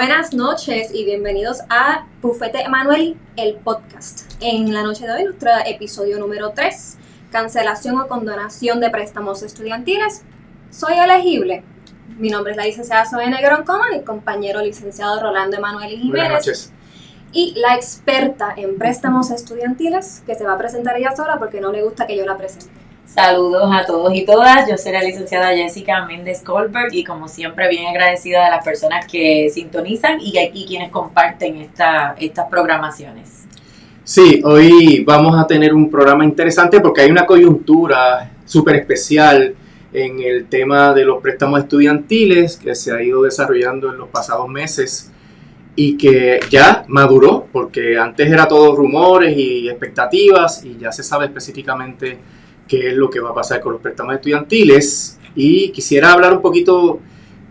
Buenas noches y bienvenidos a Bufete Emanueli, el podcast. En la noche de hoy, nuestro episodio número 3, cancelación o condonación de préstamos estudiantiles. ¿Soy elegible? Mi nombre es la licenciada Zoe Negrón Coma, mi compañero licenciado Rolando Emanueli Jiménez. Buenas noches. Y la experta en préstamos estudiantiles, que se va a presentar ella sola porque no le gusta que yo la presente. Saludos a todos y todas, yo soy la licenciada Jessica Méndez Goldberg y como siempre bien agradecida de las personas que sintonizan y aquí quienes comparten estas programaciones. Sí, hoy vamos a tener un programa interesante porque hay una coyuntura súper especial en el tema de los préstamos estudiantiles que se ha ido desarrollando en los pasados meses y que ya maduró, porque antes era todo rumores y expectativas y ya se sabe específicamente qué es lo que va a pasar con los préstamos estudiantiles. Y quisiera hablar un poquito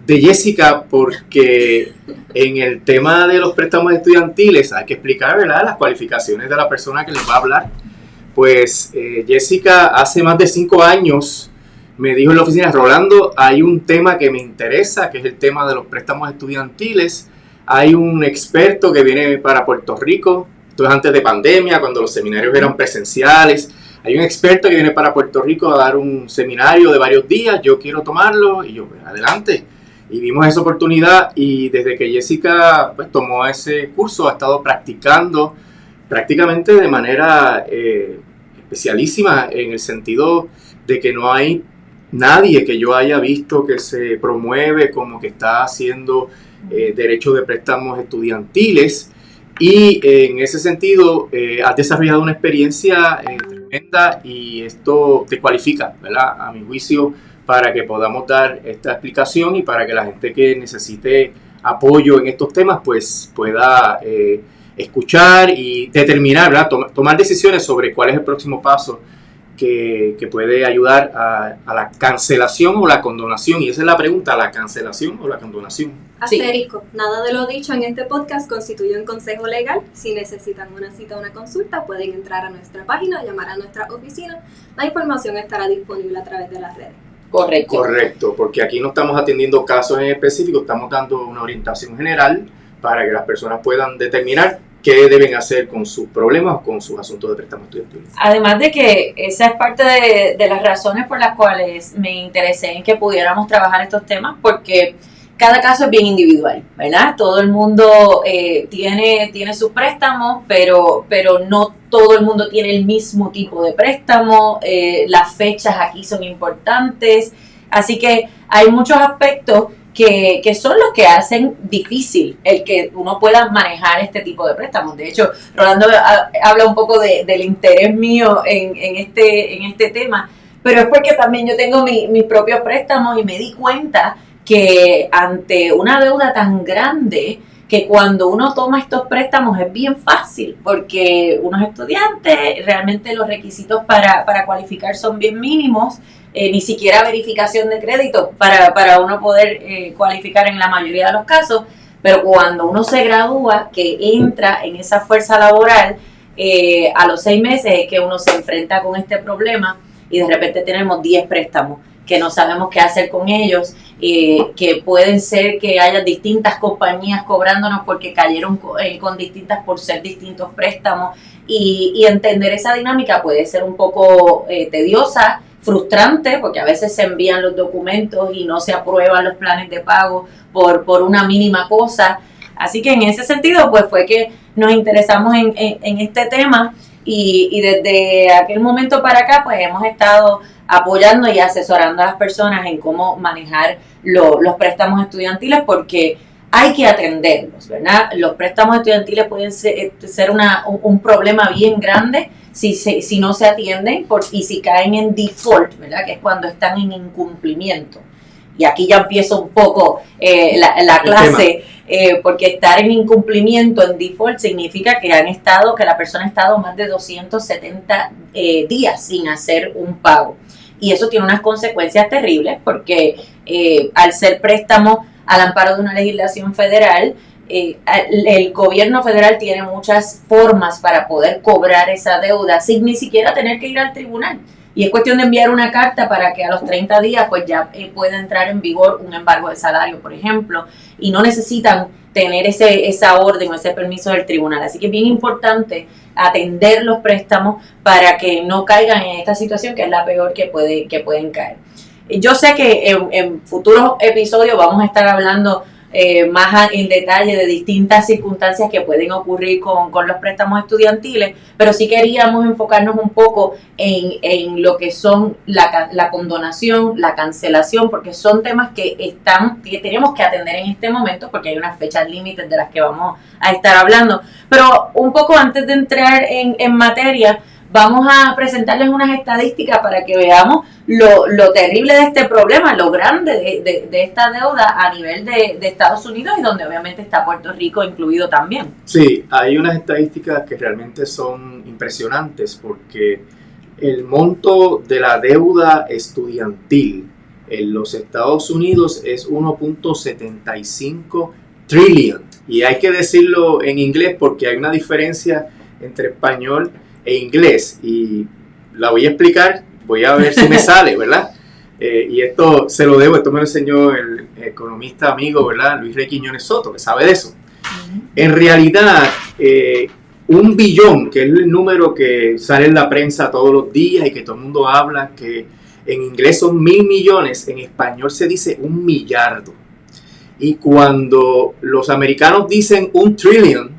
de Jessica porque en el tema de los préstamos estudiantiles hay que explicar, ¿verdad?, las cualificaciones de la persona que les va a hablar. Pues Jessica hace más de 5 años me dijo en la oficina: Rolando, hay un tema que me interesa, que es el tema de los préstamos estudiantiles. Hay un experto que viene para Puerto Rico, esto es antes de pandemia, cuando los seminarios eran presenciales. Hay un experto que viene para Puerto Rico a dar un seminario de varios días, yo quiero tomarlo, y yo, pues, adelante. Y vimos esa oportunidad y desde que Jessica pues, tomó ese curso ha estado practicando prácticamente de manera especialísima, en el sentido de que no hay nadie que yo haya visto que se promueve como que está haciendo derecho de préstamos estudiantiles, y en ese sentido has desarrollado una experiencia tremenda y esto te cualifica, ¿verdad?, a mi juicio, para que podamos dar esta explicación y para que la gente que necesite apoyo en estos temas pues pueda escuchar y determinar, ¿verdad?, tomar decisiones sobre cuál es el próximo paso que puede ayudar a la cancelación o la condonación. Y esa es la pregunta: ¿la cancelación o la condonación? Asterisco, nada de lo dicho en este podcast constituye un consejo legal. Si necesitan una cita o una consulta, pueden entrar a nuestra página o llamar a nuestra oficina. La información estará disponible a través de las redes. Correcto, porque aquí no estamos atendiendo casos en específico, estamos dando una orientación general para que las personas puedan determinar qué deben hacer con sus problemas o con sus asuntos de préstamo estudiantil. Además de que esa es parte de las razones por las cuales me interesé en que pudiéramos trabajar estos temas, porque cada caso es bien individual, ¿verdad? Todo el mundo tiene sus préstamos, pero no todo el mundo tiene el mismo tipo de préstamo. Las fechas aquí son importantes, así que hay muchos aspectos que son los que hacen difícil el que uno pueda manejar este tipo de préstamos. De hecho, Rolando habla un poco del interés mío en este tema, pero es porque también yo tengo mis propios préstamos y me di cuenta que ante una deuda tan grande, que cuando uno toma estos préstamos es bien fácil, porque uno es estudiante, realmente los requisitos para cualificar son bien mínimos, ni siquiera verificación de crédito para uno poder cualificar en la mayoría de los casos, pero cuando uno se gradúa, que entra en esa fuerza laboral, a los 6 meses es que uno se enfrenta con este problema y de repente tenemos 10 préstamos que no sabemos qué hacer con ellos, que pueden ser que haya distintas compañías cobrándonos porque cayeron con distintas por ser distintos préstamos, y entender esa dinámica puede ser un poco tediosa, frustrante, porque a veces se envían los documentos y no se aprueban los planes de pago por una mínima cosa. Así que en ese sentido pues fue que nos interesamos en este tema y desde aquel momento para acá pues hemos estado apoyando y asesorando a las personas en cómo manejar los préstamos estudiantiles, porque hay que atenderlos, ¿verdad? Los préstamos estudiantiles pueden ser un problema bien grande si no se atienden y si caen en default, ¿verdad?, que es cuando están en incumplimiento. Y aquí ya empieza un poco la clase, porque estar en incumplimiento, en default, significa que la persona ha estado más de 270 días sin hacer un pago. Y eso tiene unas consecuencias terribles, porque al ser préstamo al amparo de una legislación federal, el gobierno federal tiene muchas formas para poder cobrar esa deuda sin ni siquiera tener que ir al tribunal. Y es cuestión de enviar una carta para que a los 30 días pues ya pueda entrar en vigor un embargo de salario, por ejemplo, y no necesitan tener esa orden o ese permiso del tribunal. Así que es bien importante atender los préstamos para que no caigan en esta situación que es la peor que pueden caer. Yo sé que en futuros episodios vamos a estar hablando más en detalle de distintas circunstancias que pueden ocurrir con los préstamos estudiantiles, pero sí queríamos enfocarnos un poco en lo que son la condonación, la cancelación, porque son temas que tenemos que atender en este momento porque hay unas fechas límites de las que vamos a estar hablando. Pero un poco antes de entrar en materia, vamos a presentarles unas estadísticas para que veamos lo terrible de este problema, lo grande de esta deuda a nivel de Estados Unidos y donde obviamente está Puerto Rico incluido también. Sí, hay unas estadísticas que realmente son impresionantes porque el monto de la deuda estudiantil en los Estados Unidos es 1.75 trillion. Y hay que decirlo en inglés porque hay una diferencia entre español e inglés y la voy a explicar, voy a ver si me sale, ¿verdad? Y esto se lo debo, esto me lo enseñó el economista amigo, ¿verdad? Luis Rey Quiñones Soto, que sabe de eso. En realidad, 1 billón, que es el número que sale en la prensa todos los días y que todo el mundo habla, que en inglés son 1.000 millones, en español se dice 1 millardo. Y cuando los americanos dicen 1 trillion,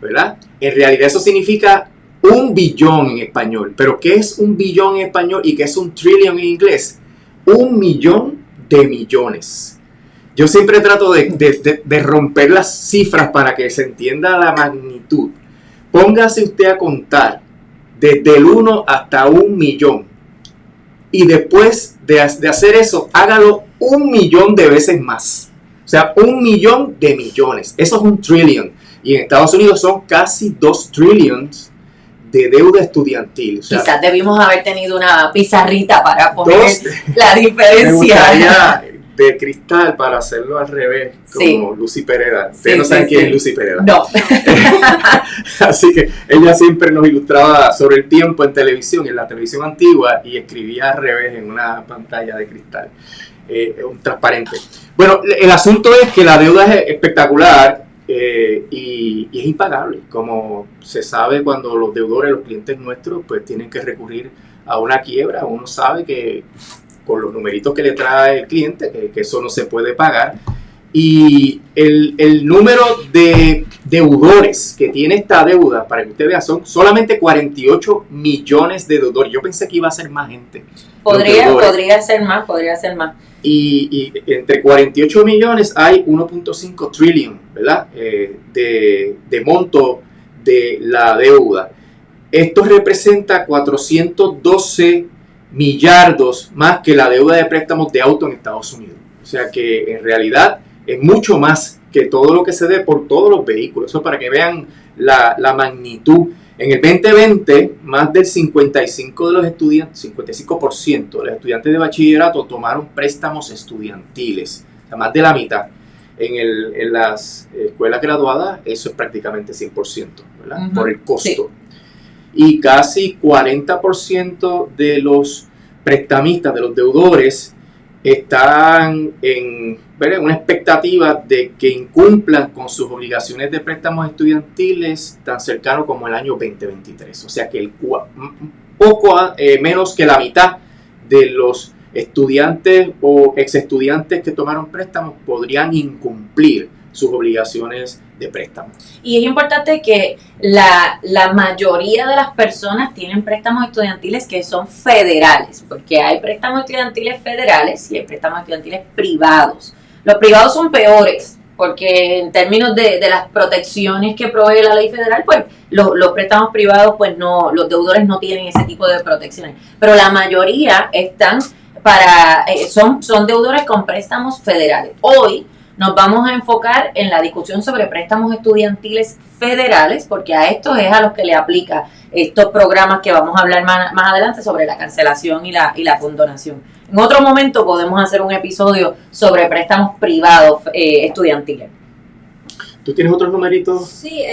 ¿verdad? En realidad eso significa 1 billón en español. ¿Pero qué es 1 billón en español y qué es 1 trillion en inglés? 1 millón de millones. Yo siempre trato de romper las cifras para que se entienda la magnitud. Póngase usted a contar desde el 1 hasta 1 millón. Y después de hacer eso, hágalo 1 millón de veces más. O sea, 1 millón de millones. Eso es 1 trillion. Y en Estados Unidos son casi 2 trillions de deuda estudiantil. O sea, quizás debimos haber tenido una pizarrita para poner la diferencia. Me gustaría de cristal para hacerlo al revés, como sí. Lucy Pereda. Ustedes no saben quién es Lucy Pereda. No. Así que ella siempre nos ilustraba sobre el tiempo en televisión, en la televisión antigua, y escribía al revés en una pantalla de cristal, un transparente. Bueno, el asunto es que la deuda es espectacular. Y es impagable, como se sabe cuando los deudores, los clientes nuestros, pues tienen que recurrir a una quiebra. Uno sabe que con los numeritos que le trae el cliente, que eso no se puede pagar. Y el número de deudores que tiene esta deuda, para que usted vea, son solamente 48 millones de deudores. Yo pensé que iba a ser más gente. Podría ser más. Y entre 48 millones hay 1.5 trillion, ¿verdad? De monto de la deuda. Esto representa 412 millardos más que la deuda de préstamos de auto en Estados Unidos. O sea que en realidad es mucho más que todo lo que se dé por todos los vehículos. Eso para que vean la magnitud. En el 2020, más del 55% de los estudiantes de bachillerato tomaron préstamos estudiantiles. O sea, más de la mitad. En las escuelas graduadas, eso es prácticamente 100%, ¿verdad? Uh-huh. Por el costo. Sí. Y casi 40% de los prestamistas, de los deudores, están en una expectativa de que incumplan con sus obligaciones de préstamos estudiantiles tan cercano como el año 2023. O sea que menos que la mitad de los estudiantes o exestudiantes que tomaron préstamos podrían incumplir sus obligaciones de préstamo. Y es importante que la mayoría de las personas tienen préstamos estudiantiles que son federales, porque hay préstamos estudiantiles federales y hay préstamos estudiantiles privados. Los privados son peores, porque en términos de las protecciones que provee la ley federal, pues los préstamos privados, pues no, los deudores no tienen ese tipo de protecciones. Pero la mayoría están son deudores con préstamos federales. Hoy nos vamos a enfocar en la discusión sobre préstamos estudiantiles federales, porque a estos es a los que le aplica estos programas que vamos a hablar más adelante sobre la cancelación y la condonación. En otro momento podemos hacer un episodio sobre préstamos privados estudiantiles. ¿Tú tienes otros numeritos? Sí,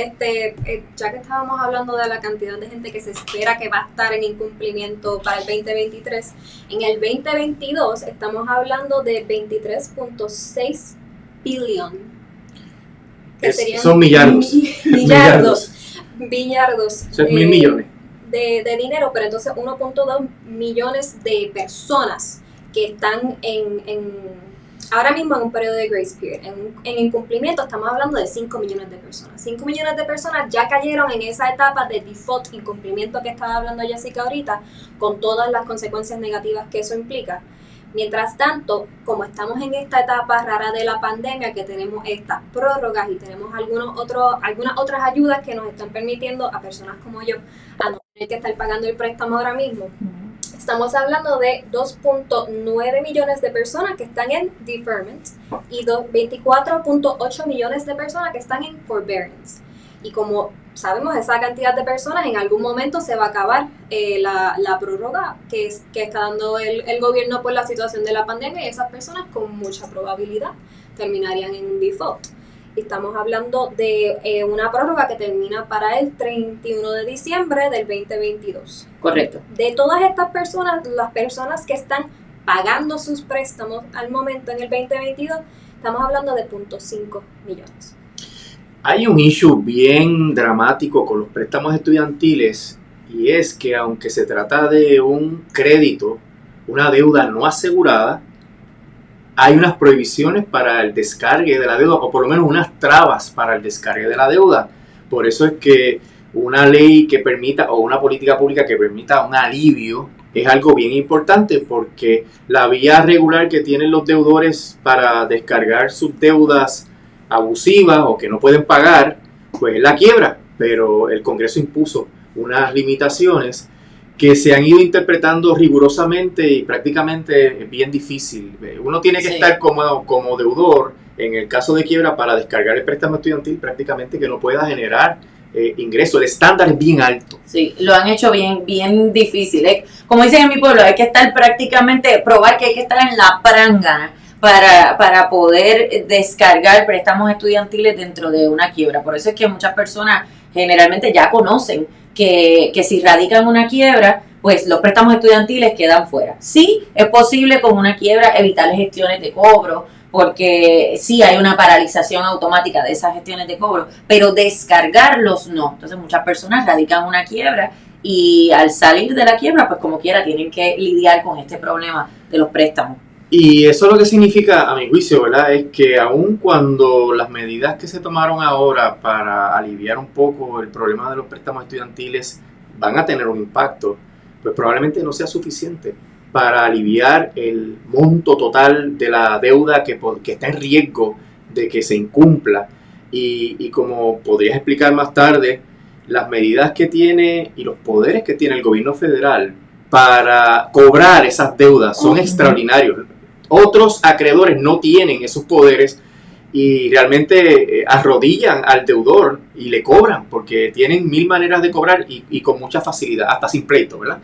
ya que estábamos hablando de la cantidad de gente que se espera que va a estar en incumplimiento para el 2023, en el 2022 estamos hablando de 23.6 billion. Son millardos. Billardos. Eso es 1.000 millones. De dinero, pero entonces 1.2 millones de personas que están ahora mismo en un periodo de grace period. En incumplimiento estamos hablando de 5 millones de personas. 5 millones de personas ya cayeron en esa etapa de default, incumplimiento que estaba hablando Jessica ahorita, con todas las consecuencias negativas que eso implica. Mientras tanto, como estamos en esta etapa rara de la pandemia, que tenemos estas prórrogas y tenemos algunas otras ayudas que nos están permitiendo a personas como yo a no tener que estar pagando el préstamo ahora mismo, estamos hablando de 2.9 millones de personas que están en deferment y 24.8 millones de personas que están en forbearance. Y como sabemos, esa cantidad de personas en algún momento se va a acabar la prórroga que está dando el gobierno por la situación de la pandemia, y esas personas con mucha probabilidad terminarían en default. Y estamos hablando de una prórroga que termina para el 31 de diciembre del 2022. Correcto. De todas estas personas, las personas que están pagando sus préstamos al momento en el 2022, estamos hablando de 0.5 millones. Hay un issue bien dramático con los préstamos estudiantiles, y es que aunque se trata de un crédito, una deuda no asegurada, hay unas prohibiciones para el descargue de la deuda, o por lo menos unas trabas para el descargue de la deuda. Por eso es que una ley que permita, o una política pública que permita un alivio, es algo bien importante, porque la vía regular que tienen los deudores para descargar sus deudas abusivas o que no pueden pagar, pues es la quiebra. Pero el Congreso impuso unas limitaciones que se han ido interpretando rigurosamente y prácticamente es bien difícil. Uno tiene que estar como deudor en el caso de quiebra para descargar el préstamo estudiantil, prácticamente que no pueda generar ingresos. El estándar es bien alto. Sí, lo han hecho bien difícil. Como dicen en mi pueblo, hay que estar prácticamente, probar que hay que estar en la prangana para poder descargar préstamos estudiantiles dentro de una quiebra. Por eso es que muchas personas generalmente ya conocen que si radican una quiebra, pues los préstamos estudiantiles quedan fuera. Sí, es posible con una quiebra evitar gestiones de cobro, porque sí hay una paralización automática de esas gestiones de cobro, pero descargarlos no. Entonces muchas personas radican una quiebra y al salir de la quiebra, pues como quiera, tienen que lidiar con este problema de los préstamos. Y eso lo que significa, a mi juicio, ¿verdad?, es que aun cuando las medidas que se tomaron ahora para aliviar un poco el problema de los préstamos estudiantiles van a tener un impacto, pues probablemente no sea suficiente para aliviar el monto total de la deuda que está en riesgo de que se incumpla. Y como podrías explicar más tarde, las medidas que tiene y los poderes que tiene el gobierno federal para cobrar esas deudas son extraordinarios. Otros acreedores no tienen esos poderes y realmente arrodillan al deudor y le cobran, porque tienen 1000 maneras de cobrar y con mucha facilidad, hasta sin pleito, ¿verdad?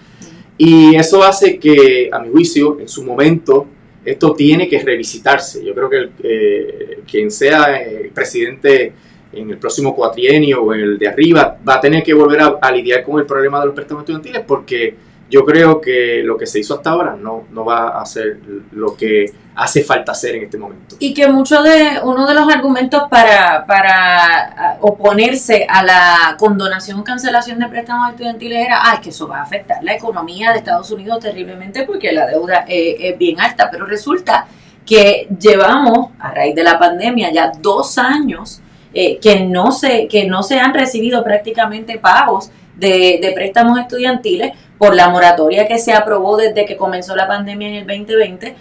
Y eso hace que, a mi juicio, en su momento, esto tiene que revisitarse. Yo creo que quien sea presidente en el próximo cuatrienio o en el de arriba va a tener que volver a lidiar con el problema de los préstamos estudiantiles, porque yo creo que lo que se hizo hasta ahora no va a ser lo que hace falta hacer en este momento. Y que uno de los argumentos para oponerse a la condonación o cancelación de préstamos estudiantiles era es que eso va a afectar la economía de Estados Unidos terriblemente porque la deuda es bien alta. Pero resulta que llevamos, a raíz de la pandemia, ya 2 años que no se han recibido prácticamente pagos de préstamos estudiantiles por la moratoria que se aprobó desde que comenzó la pandemia en el 2020.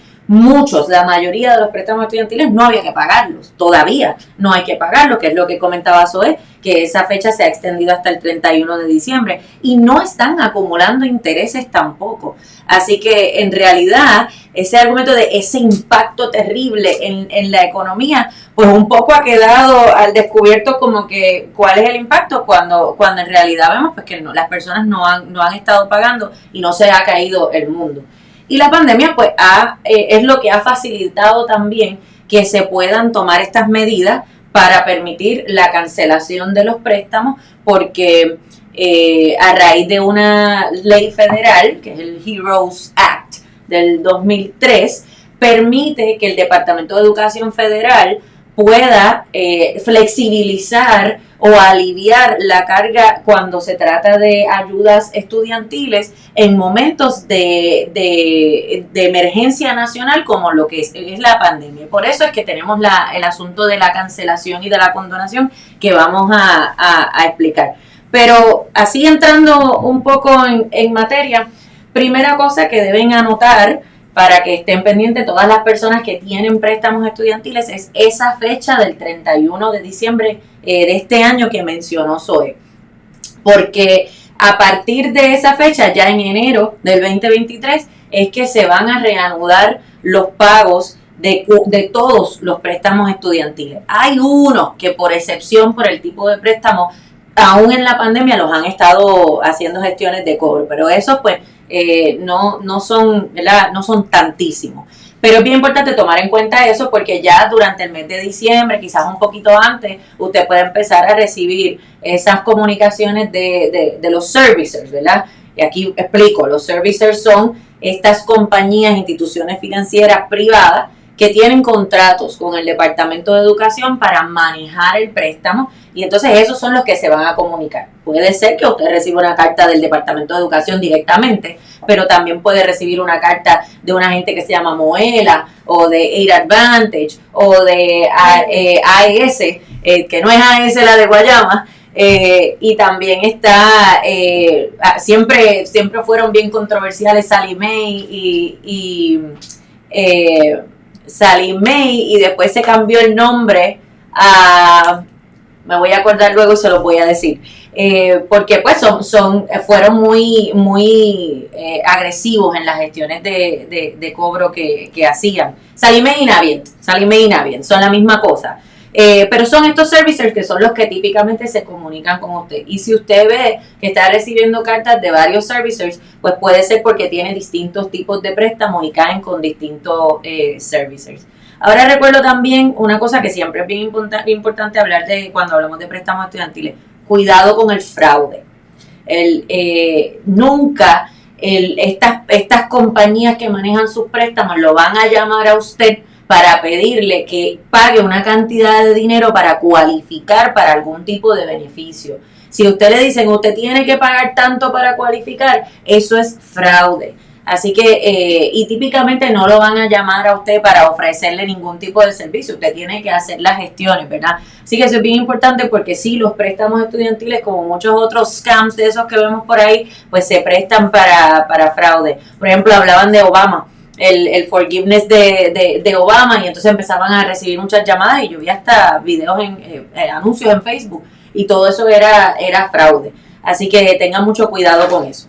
La mayoría de los préstamos estudiantiles no había que pagarlos, todavía no hay que pagarlos, que es lo que comentaba Zoe, que esa fecha se ha extendido hasta el 31 de diciembre y no están acumulando intereses tampoco. Así que en realidad ese argumento de ese impacto terrible en la economía, pues un poco ha quedado al descubierto como que cuál es el impacto cuando en realidad vemos pues que las personas no han estado pagando y no se ha caído el mundo. Y la pandemia es lo que ha facilitado también que se puedan tomar estas medidas para permitir la cancelación de los préstamos, porque a raíz de una ley federal, que es el HEROES Act del 2003, permite que el Departamento de Educación Federal pueda flexibilizar o aliviar la carga cuando se trata de ayudas estudiantiles en momentos de emergencia nacional como lo que es la pandemia. Por eso es que tenemos el asunto de la cancelación y de la condonación que vamos a explicar. Pero así entrando un poco en materia, primera cosa que deben anotar para que estén pendientes todas las personas que tienen préstamos estudiantiles es esa fecha del 31 de diciembre de este año que mencionó Zoe. Porque a partir de esa fecha, ya en enero del 2023, es que se van a reanudar los pagos de todos los préstamos estudiantiles. Hay unos que por excepción, por el tipo de préstamo, aún en la pandemia los han estado haciendo gestiones de cobro, pero esos pues no son, ¿verdad? No son tantísimos. Pero es bien importante tomar en cuenta eso porque ya durante el mes de diciembre, quizás un poquito antes, usted puede empezar a recibir esas comunicaciones de los servicers, ¿verdad? Y aquí explico, los servicers son estas compañías, instituciones financieras privadas que tienen contratos con el Departamento de Educación para manejar el préstamo y entonces esos son los que se van a comunicar. Puede ser que usted reciba una carta del Departamento de Educación directamente, pero también puede recibir una carta de una gente que se llama Moela o de Aid Advantage o de AES, que no es AES la de Guayama, y también está, siempre fueron bien controversiales Sallie Mae Sallie Mae y después se cambió el nombre a, me voy a acordar luego y se lo voy a decir, porque pues fueron muy agresivos en las gestiones de cobro que hacían. Sallie Mae y Navient son la misma cosa. Pero son estos servicers que son los que típicamente se comunican con usted. Y si usted ve que está recibiendo cartas de varios servicers, pues puede ser porque tiene distintos tipos de préstamos y caen con distintos servicers. Ahora recuerdo también una cosa que siempre es bien importante hablar de cuando hablamos de préstamos estudiantiles. Cuidado con el fraude. Nunca estas compañías que manejan sus préstamos lo van a llamar a usted para pedirle que pague una cantidad de dinero para cualificar para algún tipo de beneficio. Si usted le dicen, usted tiene que pagar tanto para cualificar, eso es fraude. Así que, y típicamente no lo van a llamar a usted para ofrecerle ningún tipo de servicio. Usted tiene que hacer las gestiones, ¿verdad? Así que eso es bien importante porque sí, los préstamos estudiantiles, como muchos otros scams de esos que vemos por ahí, pues se prestan para fraude. Por ejemplo, hablaban de Obama. El forgiveness de Obama y entonces empezaban a recibir muchas llamadas y yo vi hasta videos anuncios en Facebook y todo eso era fraude, así que tengan mucho cuidado con eso.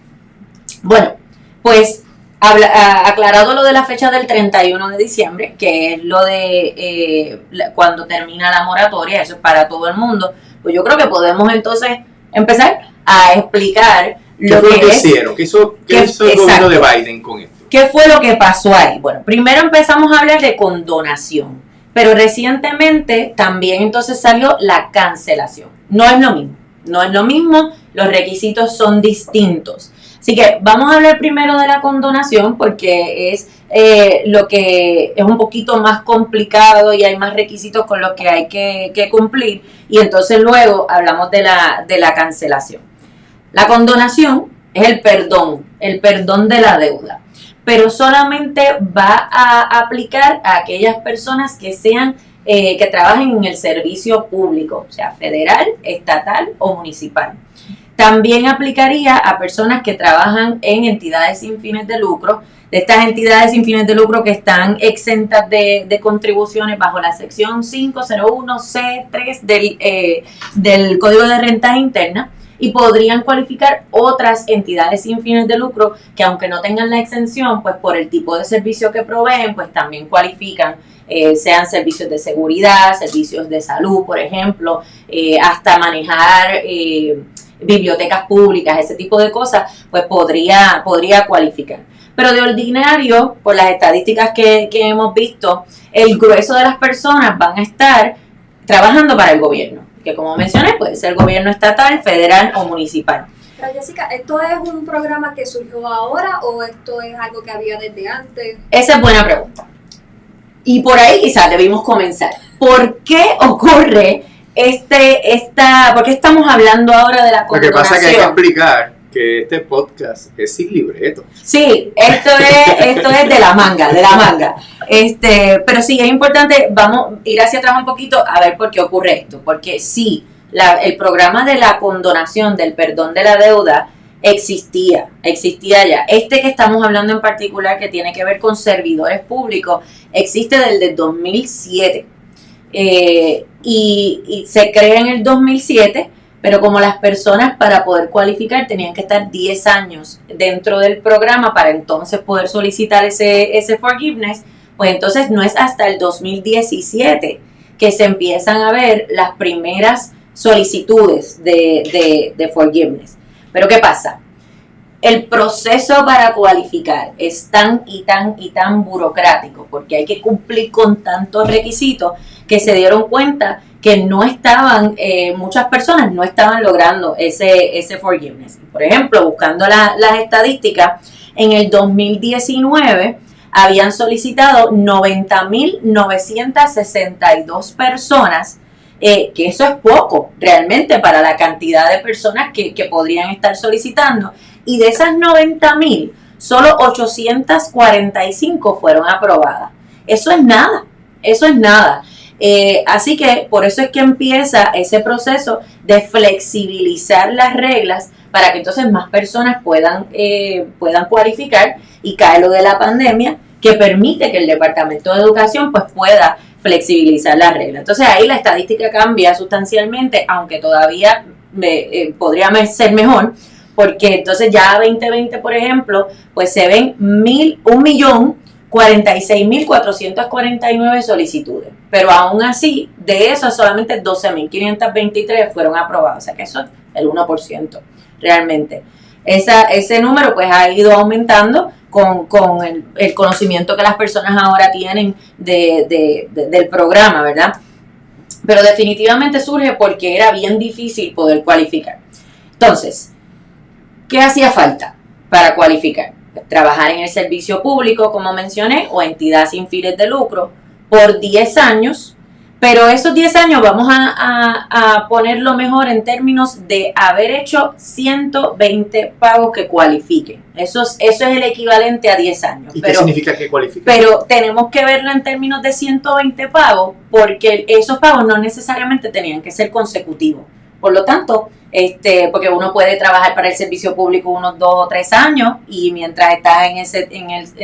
Bueno, pues aclarado lo de la fecha del 31 de diciembre, que es lo de cuando termina la moratoria, eso es para todo el mundo, pues yo creo que podemos entonces empezar a explicar lo que hicieron, ¿qué hizo el gobierno de Biden con esto? ¿Qué fue lo que pasó ahí? Bueno, primero empezamos a hablar de condonación, pero recientemente también entonces salió la cancelación. No es lo mismo, los requisitos son distintos. Así que vamos a hablar primero de la condonación porque es lo que es un poquito más complicado y hay más requisitos con los que hay que cumplir y entonces luego hablamos de la cancelación. La condonación es el perdón de la deuda. Pero solamente va a aplicar a aquellas personas que sean que trabajen en el servicio público, o sea, federal, estatal o municipal. También aplicaría a personas que trabajan en entidades sin fines de lucro, de estas entidades sin fines de lucro que están exentas de contribuciones bajo la sección 501C3 del Código de Rentas Internas. Y podrían cualificar otras entidades sin fines de lucro que aunque no tengan la exención, pues por el tipo de servicio que proveen, pues también cualifican, sean servicios de seguridad, servicios de salud, por ejemplo, hasta manejar bibliotecas públicas, ese tipo de cosas, pues podría cualificar. Pero de ordinario, por las estadísticas que hemos visto, el grueso de las personas van a estar trabajando para el gobierno, que como mencioné puede ser gobierno estatal, federal o municipal. Pero Jessica, ¿esto es un programa que surgió ahora o esto es algo que había desde antes? Esa es buena pregunta. Y por ahí quizás debimos comenzar. ¿Por qué ocurre por qué estamos hablando ahora de la condonación? Lo que pasa es que hay que explicar que este podcast es sin libreto. Sí, esto es de la manga. Pero sí, es importante, vamos a ir hacia atrás un poquito a ver por qué ocurre esto. Porque sí, el programa de la condonación, del perdón de la deuda, existía ya. Este que estamos hablando en particular, que tiene que ver con servidores públicos, existe desde el 2007. Y se crea en el 2007, pero como las personas para poder cualificar tenían que estar 10 años dentro del programa para entonces poder solicitar ese forgiveness, pues entonces no es hasta el 2017 que se empiezan a ver las primeras solicitudes de forgiveness. Pero ¿qué pasa? El proceso para cualificar es tan burocrático, porque hay que cumplir con tantos requisitos que se dieron cuenta que no estaban, muchas personas no estaban logrando ese forgiveness. Por ejemplo, buscando las estadísticas, en el 2019 habían solicitado 90.962 personas, que eso es poco realmente para la cantidad de personas que podrían estar solicitando, y de esas 90.000, solo 845 fueron aprobadas. Eso es nada. Así que por eso es que empieza ese proceso de flexibilizar las reglas para que entonces más personas puedan cualificar, y cae lo de la pandemia que permite que el Departamento de Educación pues pueda flexibilizar las reglas. Entonces ahí la estadística cambia sustancialmente, aunque todavía podría ser mejor, porque entonces ya 2020, por ejemplo, pues se ven 1.046.449 solicitudes, pero aún así, de eso solamente 12.523 fueron aprobados, o sea que eso es el 1% realmente. Ese número pues ha ido aumentando con el conocimiento que las personas ahora tienen del programa, ¿verdad? Pero definitivamente surge porque era bien difícil poder cualificar. Entonces, ¿qué hacía falta para cualificar? Trabajar en el servicio público, como mencioné, o entidad sin fines de lucro, por 10 años, pero esos 10 años vamos a ponerlo mejor en términos de haber hecho 120 pagos que cualifiquen. Eso es el equivalente a 10 años. ¿Y qué significa que cualifiquen? Pero tenemos que verlo en términos de 120 pagos, porque esos pagos no necesariamente tenían que ser consecutivos. Por lo tanto, porque uno puede trabajar para el servicio público unos 2 o 3 años, y mientras estás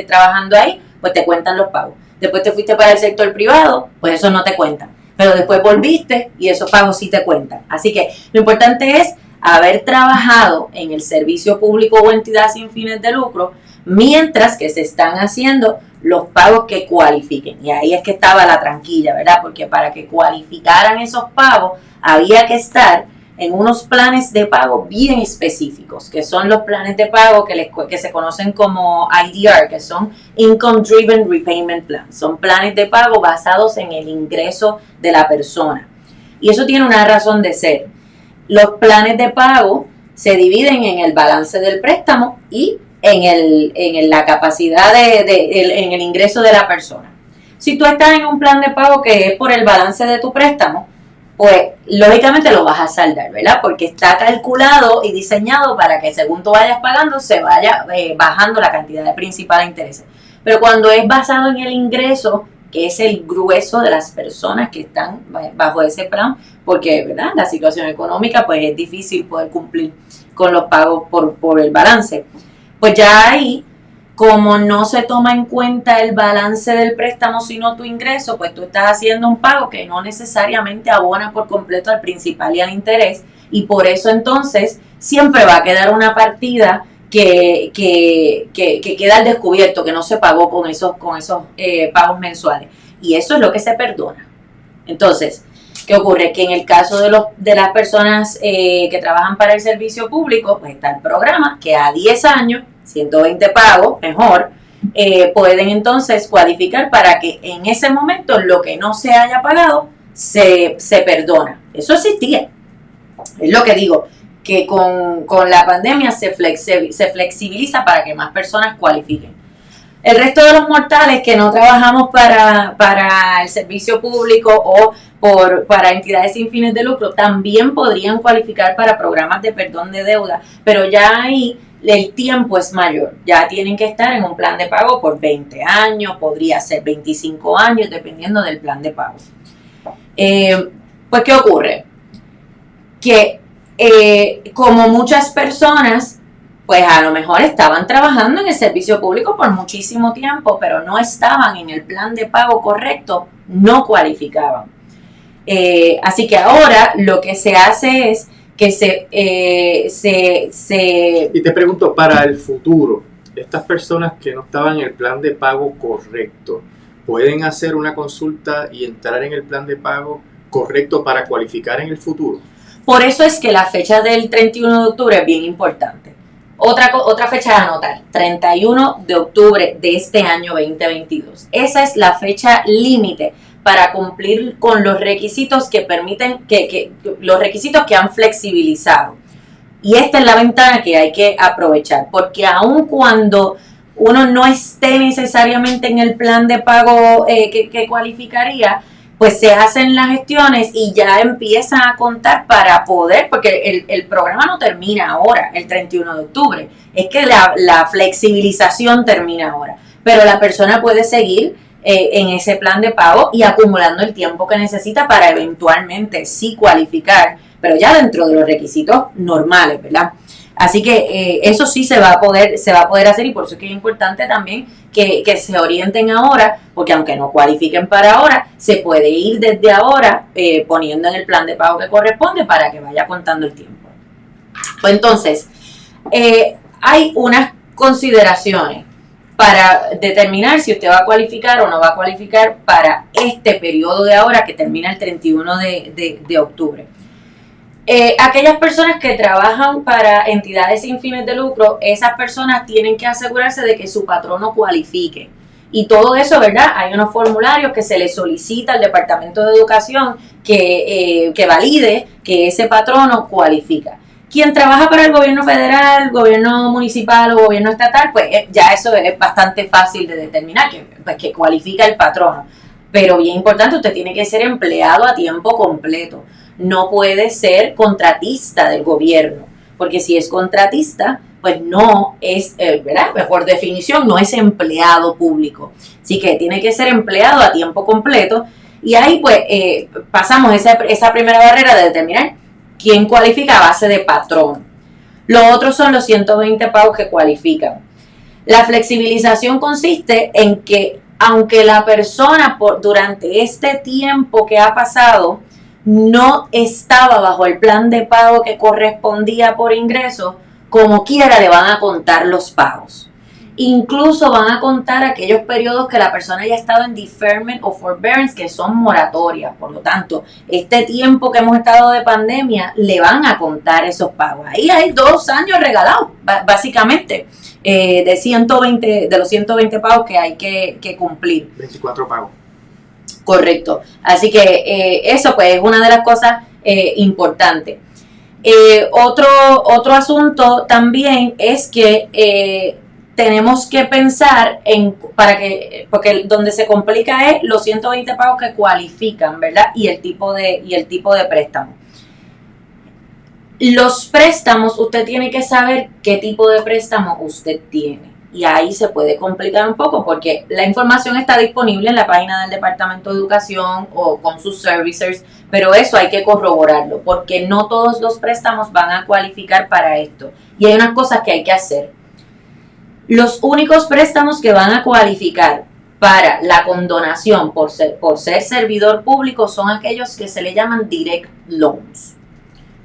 trabajando ahí, pues te cuentan los pagos. Después te fuiste para el sector privado, pues eso no te cuentan. Pero después volviste y esos pagos sí te cuentan. Así que lo importante es haber trabajado en el servicio público o entidad sin fines de lucro, mientras que se están haciendo los pagos que cualifiquen. Y ahí es que estaba la tranquilla, ¿verdad? Porque para que cualificaran esos pagos había que estar en unos planes de pago bien específicos, que son los planes de pago que se conocen como IDR, que son Income Driven Repayment Plans. Son planes de pago basados en el ingreso de la persona. Y eso tiene una razón de ser. Los planes de pago se dividen en el balance del préstamo y en la capacidad en el ingreso de la persona. Si tú estás en un plan de pago que es por el balance de tu préstamo, pues lógicamente lo vas a saldar, ¿verdad? Porque está calculado y diseñado para que según tú vayas pagando se vaya bajando la cantidad de principal e intereses. Pero cuando es basado en el ingreso, que es el grueso de las personas que están bajo ese plan, porque, ¿verdad?, la situación económica, pues es difícil poder cumplir con los pagos por el balance. Pues ya ahí, como no se toma en cuenta el balance del préstamo sino tu ingreso, pues tú estás haciendo un pago que no necesariamente abona por completo al principal y al interés, y por eso entonces siempre va a quedar una partida que queda al descubierto, que no se pagó con esos pagos mensuales, y eso es lo que se perdona. Entonces, ¿qué ocurre? Que en el caso de las personas que trabajan para el servicio público, pues está el programa que a 10 años, 120 pagos, mejor, pueden entonces cualificar para que en ese momento lo que no se haya pagado se perdona. Eso existía. Es lo que digo, que con la pandemia se flexibiliza para que más personas cualifiquen. El resto de los mortales que no trabajamos para el servicio público o para entidades sin fines de lucro también podrían cualificar para programas de perdón de deuda, pero ya ahí el tiempo es mayor. Ya tienen que estar en un plan de pago por 20 años, podría ser 25 años, dependiendo del plan de pago. Pues, ¿qué ocurre? Que como muchas personas, pues a lo mejor estaban trabajando en el servicio público por muchísimo tiempo, pero no estaban en el plan de pago correcto, no cualificaban. Así que ahora lo que se hace es que Y te pregunto, para el futuro, estas personas que no estaban en el plan de pago correcto, ¿pueden hacer una consulta y entrar en el plan de pago correcto para cualificar en el futuro? Por eso es que la fecha del 31 de octubre es bien importante. Otra fecha a anotar, 31 de octubre de este año 2022. Esa es la fecha límite para cumplir con los requisitos que permiten, los requisitos que han flexibilizado. Y esta es la ventana que hay que aprovechar, porque aun cuando uno no esté necesariamente en el plan de pago que cualificaría, pues se hacen las gestiones y ya empiezan a contar para poder, porque el programa no termina ahora, el 31 de octubre, es que la flexibilización termina ahora, pero la persona puede seguir en ese plan de pago y acumulando el tiempo que necesita para eventualmente sí cualificar, pero ya dentro de los requisitos normales, ¿verdad? Así que eso sí se va a poder hacer, y por eso es que es importante también que se orienten ahora, porque aunque no cualifiquen para ahora, se puede ir desde ahora poniendo en el plan de pago que corresponde para que vaya contando el tiempo. Pues entonces, hay unas consideraciones para determinar si usted va a cualificar o no va a cualificar para este periodo de ahora que termina el 31 de octubre. Aquellas personas que trabajan para entidades sin fines de lucro, esas personas tienen que asegurarse de que su patrono cualifique. Y todo eso, ¿verdad? Hay unos formularios que se le solicita al Departamento de Educación que valide que ese patrono cualifica. Quien trabaja para el gobierno federal, gobierno municipal o gobierno estatal, pues ya eso es bastante fácil de determinar, que cualifica el patrono. Pero bien importante, usted tiene que ser empleado a tiempo completo. No puede ser contratista del gobierno, porque si es contratista, pues no es, ¿verdad? Por definición, no es empleado público. Así que tiene que ser empleado a tiempo completo, y ahí pues pasamos esa primera barrera de determinar quién cualifica a base de patrón. Lo otro son los 120 pagos que cualifican. La flexibilización consiste en que aunque la persona durante este tiempo que ha pasado no estaba bajo el plan de pago que correspondía por ingreso, como quiera le van a contar los pagos. Incluso van a contar aquellos periodos que la persona haya estado en deferment o forbearance, que son moratorias. Por lo tanto, este tiempo que hemos estado de pandemia, le van a contar esos pagos. Ahí hay 2 años regalados, básicamente, de los 120 pagos que hay que cumplir. 24 pagos. Correcto. Así que eso pues es una de las cosas importantes. Otro asunto también es que tenemos que pensar porque donde se complica es los 120 pagos que cualifican, ¿verdad? Y el tipo de préstamo. Los préstamos, usted tiene que saber qué tipo de préstamo usted tiene. Y ahí se puede complicar un poco porque la información está disponible en la página del Departamento de Educación o con sus servicers, pero eso hay que corroborarlo porque no todos los préstamos van a cualificar para esto. Y hay unas cosas que hay que hacer. Los únicos préstamos que van a cualificar para la condonación por ser servidor público son aquellos que se le llaman direct loans.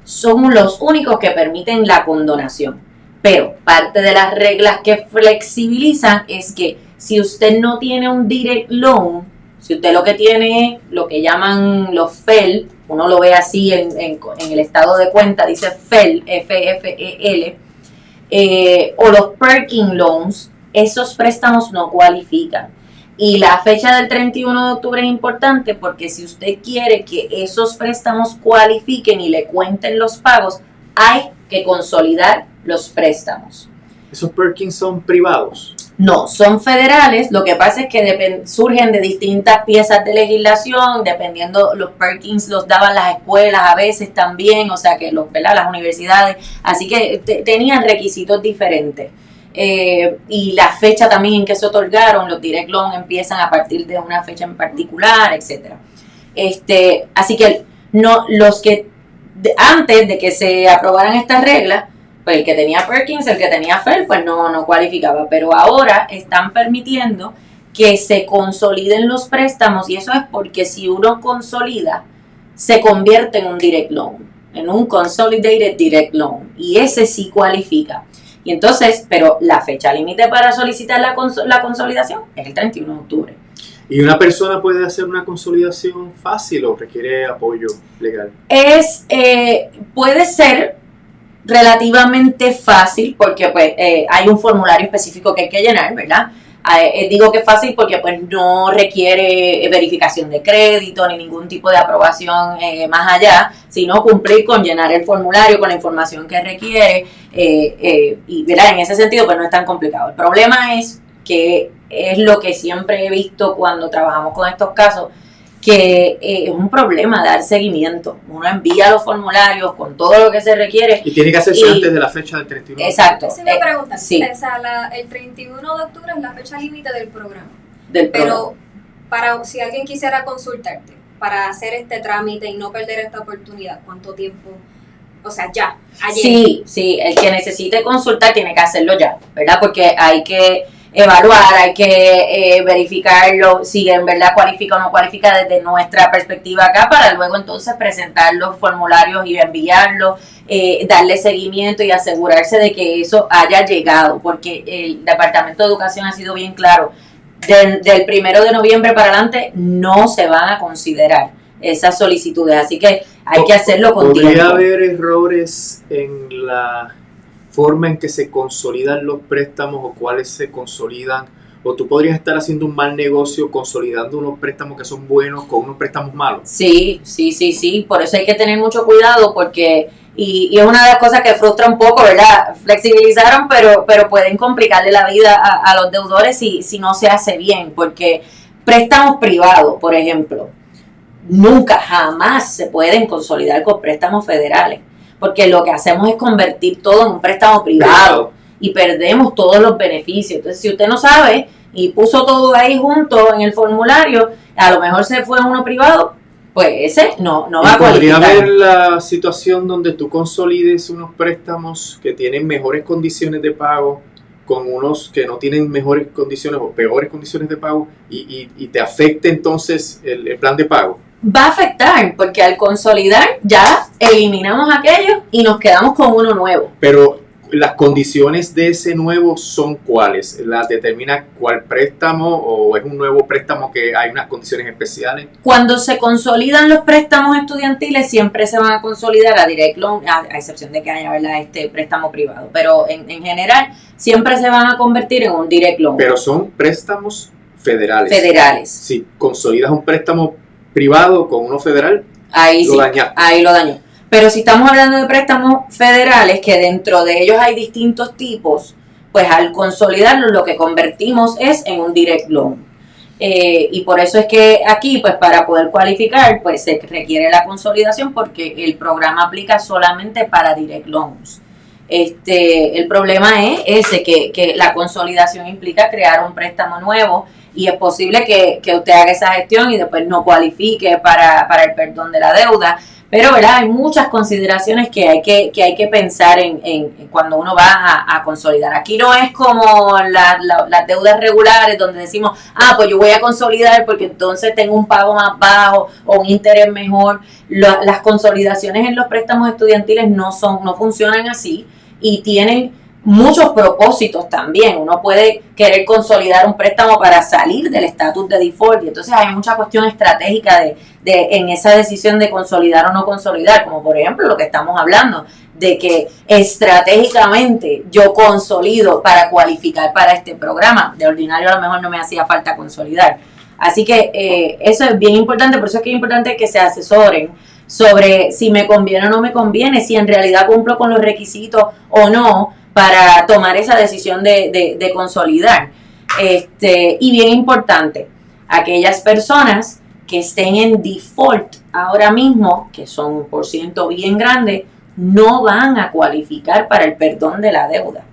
Son los únicos que permiten la condonación. Pero parte de las reglas que flexibilizan es que si usted no tiene un direct loan, si usted lo que tiene es lo que llaman los FEL, uno lo ve así en el estado de cuenta, dice FEL, F-F-E-L, o los Perkin Loans, esos préstamos no cualifican. Y la fecha del 31 de octubre es importante porque si usted quiere que esos préstamos cualifiquen y le cuenten los pagos, hay que consolidar los préstamos. ¿Esos Perkins son privados? No, son federales. Lo que pasa es que surgen de distintas piezas de legislación, dependiendo, los Perkins los daban las escuelas a veces también, o sea que las universidades, así que tenían requisitos diferentes. Y la fecha también en que se otorgaron, los direct loan empiezan a partir de una fecha en particular, etcétera. Así que no, los que antes de que se aprobaran estas reglas, pues el que tenía Perkins, el que tenía FEL, pues no cualificaba, pero ahora están permitiendo que se consoliden los préstamos, y eso es porque si uno consolida, se convierte en un direct loan, en un consolidated direct loan, y ese sí cualifica. Y entonces, pero la fecha límite para solicitar la consolidación es el 31 de octubre. ¿Y una persona puede hacer una consolidación fácil o requiere apoyo legal? Puede ser relativamente fácil porque pues hay un formulario específico que hay que llenar, ¿verdad? Digo que es fácil porque pues no requiere verificación de crédito ni ningún tipo de aprobación más allá, sino cumplir con llenar el formulario con la información que requiere y ¿verdad? En ese sentido pues no es tan complicado. El problema es que es lo que siempre he visto cuando trabajamos con estos casos, que es un problema dar seguimiento. Uno envía los formularios con todo lo que se requiere. Y tiene que hacerse antes de la fecha del 31. Exacto. Sí, me preguntan. Sí. O sea, el 31 de octubre es la fecha límite del programa. Pero para si alguien quisiera consultarte para hacer este trámite y no perder esta oportunidad, ¿cuánto tiempo? O sea, ya, ayer. Sí, el que necesite consultar tiene que hacerlo ya, ¿verdad? Porque hay que evaluar, hay que verificarlo, si en verdad cualifica o no cualifica desde nuestra perspectiva acá, para luego entonces presentar los formularios y enviarlos, darle seguimiento y asegurarse de que eso haya llegado, porque el Departamento de Educación ha sido bien claro, del 1 de noviembre para adelante no se van a considerar esas solicitudes, así que hay que hacerlo con tiempo. ¿Podría haber errores en la forma en que se consolidan los préstamos o cuáles se consolidan? ¿O tú podrías estar haciendo un mal negocio consolidando unos préstamos que son buenos con unos préstamos malos? Sí, por eso hay que tener mucho cuidado porque, y es una de las cosas que frustra un poco, ¿verdad? Flexibilizaron, pero pueden complicarle la vida a los deudores si no se hace bien, porque préstamos privados, por ejemplo, nunca, jamás se pueden consolidar con préstamos federales, porque lo que hacemos es convertir todo en un préstamo privado y perdemos todos los beneficios. Entonces, si usted no sabe y puso todo ahí junto en el formulario, a lo mejor se fue a uno privado, pues ese no va a cualificar. ¿Podría haber la situación donde tú consolides unos préstamos que tienen mejores condiciones de pago con unos que no tienen mejores condiciones o peores condiciones de pago y te afecte entonces el plan de pago? Va a afectar, porque al consolidar ya eliminamos aquello y nos quedamos con uno nuevo. Pero las condiciones de ese nuevo son ¿cuáles? ¿Las determina cuál préstamo o es un nuevo préstamo que hay unas condiciones especiales? Cuando se consolidan los préstamos estudiantiles siempre se van a consolidar a direct loan, a excepción de que haya, ¿verdad?, este préstamo privado, pero en general siempre se van a convertir en un direct loan. Pero son préstamos federales. Federales. Si consolidas un préstamo privado con uno federal, ahí lo sí, dañaste. ahí lo dañó. Pero si estamos hablando de préstamos federales, que dentro de ellos hay distintos tipos, pues al consolidarlos lo que convertimos es en un direct loan. Y por eso es que aquí, pues para poder cualificar, pues se requiere la consolidación porque el programa aplica solamente para direct loans. El problema es ese, que la consolidación implica crear un préstamo nuevo y es posible que usted haga esa gestión y después no cualifique para el perdón de la deuda. Pero, ¿verdad?, hay muchas consideraciones que hay que pensar en cuando uno va a consolidar. Aquí no es como las deudas regulares donde decimos, pues yo voy a consolidar porque entonces tengo un pago más bajo o un interés mejor. Las consolidaciones en los préstamos estudiantiles no funcionan así y tienen muchos propósitos también. Uno puede querer consolidar un préstamo para salir del estatus de default, y entonces hay mucha cuestión estratégica en esa decisión de consolidar o no consolidar, como por ejemplo lo que estamos hablando, de que estratégicamente yo consolido para cualificar para este programa. De ordinario a lo mejor no me hacía falta consolidar. Así que eso es bien importante, por eso es que es importante que se asesoren sobre si me conviene o no me conviene, si en realidad cumplo con los requisitos o no para tomar esa decisión de consolidar. Y bien importante, aquellas personas que estén en default ahora mismo, que son un % bien grande, no van a cualificar para el perdón de la deuda.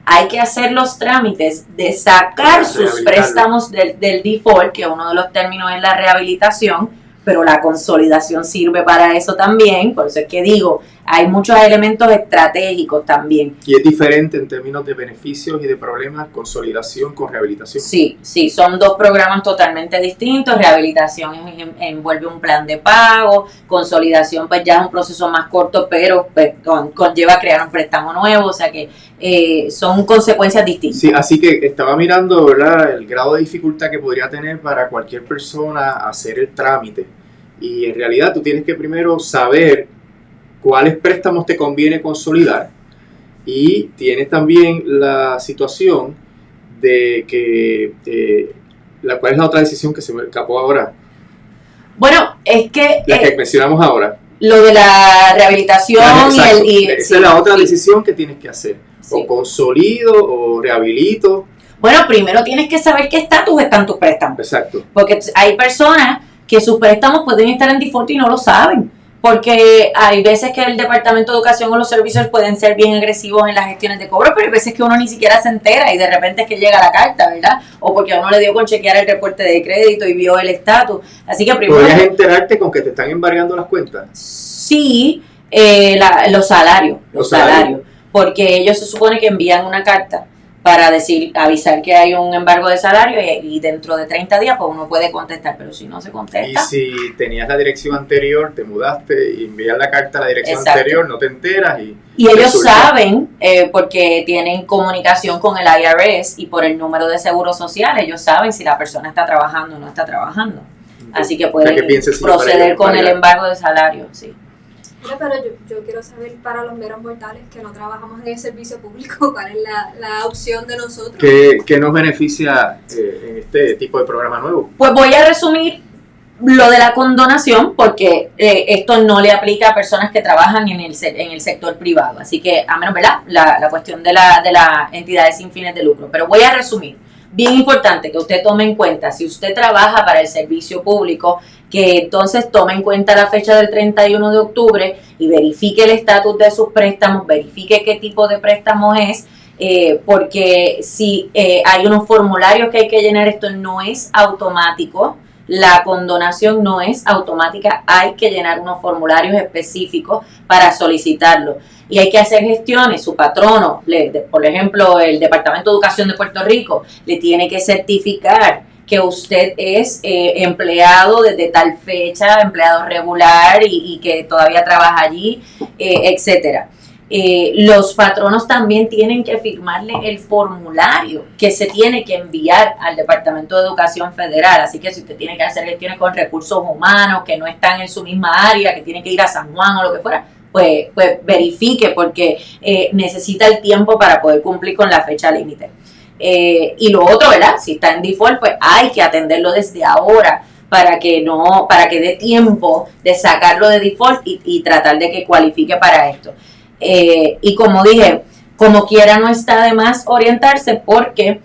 Hay que hacer los trámites de sacar sus préstamos del default, que uno de los términos es la rehabilitación, pero la consolidación sirve para eso también. Por eso es que digo, hay muchos elementos estratégicos también. Y es diferente en términos de beneficios y de problemas, consolidación con rehabilitación. Sí, son dos programas totalmente distintos. Rehabilitación envuelve un plan de pago, consolidación pues ya es un proceso más corto, pero pues, conlleva crear un préstamo nuevo, o sea que son consecuencias distintas. Sí, así que estaba mirando, ¿verdad?, el grado de dificultad que podría tener para cualquier persona hacer el trámite. Y en realidad tú tienes que primero saber cuáles préstamos te conviene consolidar, y tienes también la situación de que ¿cuál es la otra decisión que se me escapó ahora? Bueno, es que la que mencionamos ahora, lo de la rehabilitación. Exacto. Esa sí, es la otra decisión que tienes que hacer, sí. O consolido o rehabilito. Bueno, primero tienes que saber qué estatus están tus préstamos. Exacto. Porque hay personas que sus préstamos pueden estar en default y no lo saben. Porque hay veces que el Departamento de Educación o los servicios pueden ser bien agresivos en las gestiones de cobro, pero hay veces que uno ni siquiera se entera y de repente es que llega la carta, ¿verdad? O porque a uno le dio con chequear el reporte de crédito y vio el estatus. Así que primero... ¿Podrías enterarte con que te están embargando las cuentas? Sí, los salarios. Porque ellos se supone que envían una carta para avisar que hay un embargo de salario, y dentro de 30 días pues uno puede contestar, pero si no se contesta... Y si tenías la dirección anterior, te mudaste y envías la carta a la dirección Exacto. anterior, no te enteras y ellos saben, porque tienen comunicación con el IRS y por el número de seguro social, ellos saben si la persona está trabajando o no está trabajando. Así que pueden proceder con el embargo de salario, sí. Pero yo quiero saber, para los meros mortales que no trabajamos en el servicio público, ¿cuál es la opción de nosotros? ¿Qué nos beneficia en este tipo de programa nuevo? Pues voy a resumir lo de la condonación, porque esto no le aplica a personas que trabajan en el sector privado. Así que, a menos, ¿verdad?, la cuestión de la entidades sin fines de lucro. Pero voy a resumir. Bien importante que usted tome en cuenta, si usted trabaja para el servicio público, que entonces tome en cuenta la fecha del 31 de octubre y verifique el estatus de sus préstamos, verifique qué tipo de préstamo es, porque si hay unos formularios que hay que llenar, esto no es automático, la condonación no es automática, hay que llenar unos formularios específicos para solicitarlo. Y hay que hacer gestiones, su patrono, por ejemplo, el Departamento de Educación de Puerto Rico, le tiene que certificar que usted es empleado desde tal fecha, empleado regular y que todavía trabaja allí, etcétera. Los patronos también tienen que firmarle el formulario que se tiene que enviar al Departamento de Educación Federal. Así que si usted tiene que hacer gestiones con recursos humanos que no están en su misma área, que tiene que ir a San Juan o lo que fuera, pues verifique, porque necesita el tiempo para poder cumplir con la fecha límite. Y lo otro, ¿verdad?, si está en default, pues hay que atenderlo desde ahora para que dé tiempo de sacarlo de default y tratar de que cualifique para esto. Y como dije, como quiera no está de más orientarse, porque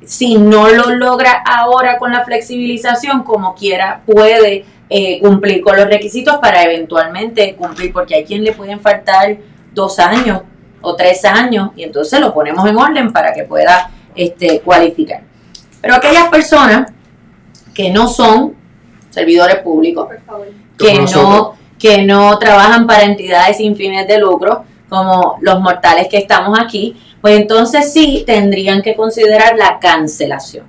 si no lo logra ahora con la flexibilización, como quiera puede cumplir con los requisitos para eventualmente cumplir, porque hay quien le pueden faltar 2 años o 3 años, y entonces lo ponemos en orden para que pueda cualificar. Pero aquellas personas que no son servidores públicos, Por favor. que no trabajan para entidades sin fines de lucro, como los mortales que estamos aquí, pues entonces sí tendrían que considerar la cancelación.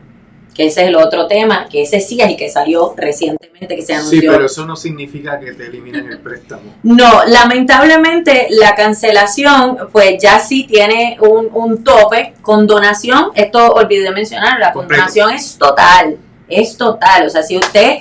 que ese es el otro tema, que ese sí es el que salió recientemente, que se anunció. Sí, pero eso no significa que te eliminen el préstamo. No, lamentablemente la cancelación pues ya sí tiene un tope. Con donación, esto olvidé mencionar, la condonación es total, o sea, si usted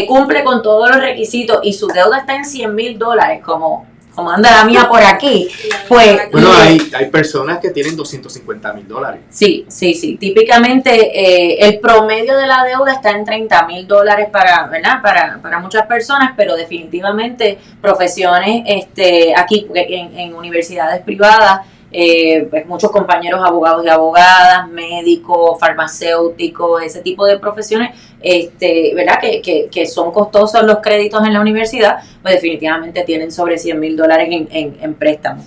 cumple con todos los requisitos y su deuda está en $100,000, como anda la mía por aquí, pues... Bueno, hay personas que tienen $250,000. Sí. Típicamente el promedio de la deuda está en $30,000 ¿verdad? Para muchas personas, pero definitivamente profesiones aquí en universidades privadas, pues muchos compañeros abogados y abogadas, médicos, farmacéuticos, ese tipo de profesiones, ¿verdad? Que son costosos los créditos en la universidad, pues definitivamente tienen sobre $100,000 en préstamos.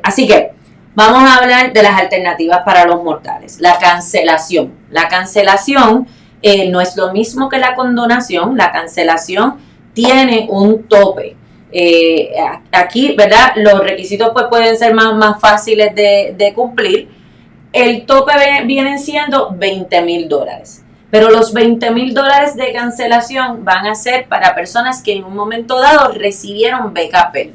Así que vamos a hablar de las alternativas para los mortales. La cancelación. La cancelación no es lo mismo que la condonación. La cancelación tiene un tope. Aquí, ¿verdad? Los requisitos pues pueden ser más fáciles de cumplir. El tope vienen siendo $20,000. Pero los $20,000 de cancelación van a ser para personas que en un momento dado recibieron beca Pell.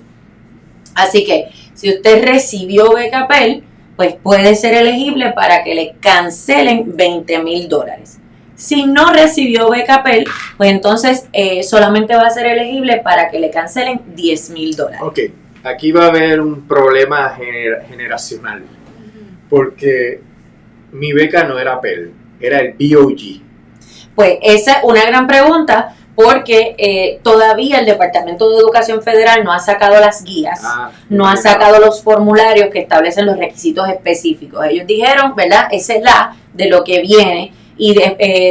Así que si usted recibió beca Pell, pues puede ser elegible para que le cancelen $20,000. Si no recibió beca Pell, pues entonces solamente va a ser elegible para que le cancelen $10,000. Ok, aquí va a haber un problema generacional, porque mi beca no era Pell, era el BOG. Pues esa es una gran pregunta, porque todavía el Departamento de Educación Federal no ha sacado las guías, no ha sacado los formularios que establecen los requisitos específicos. Ellos dijeron, ¿verdad? Esa es la de lo que viene. Y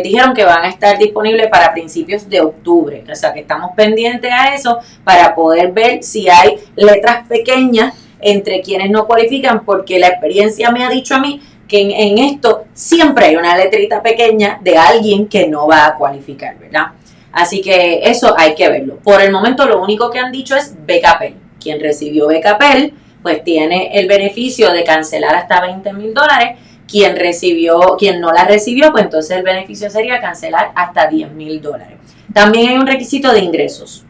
dijeron que van a estar disponibles para principios de octubre. O sea que estamos pendientes a eso para poder ver si hay letras pequeñas entre quienes no cualifican, porque la experiencia me ha dicho a mí que en esto siempre hay una letrita pequeña de alguien que no va a cualificar, ¿verdad? Así que eso hay que verlo. Por el momento lo único que han dicho es beca Pell. Quien recibió beca Pell pues tiene el beneficio de cancelar hasta $20,000. Quien no la recibió, pues entonces el beneficio sería cancelar hasta $10,000. También hay un requisito de ingresos.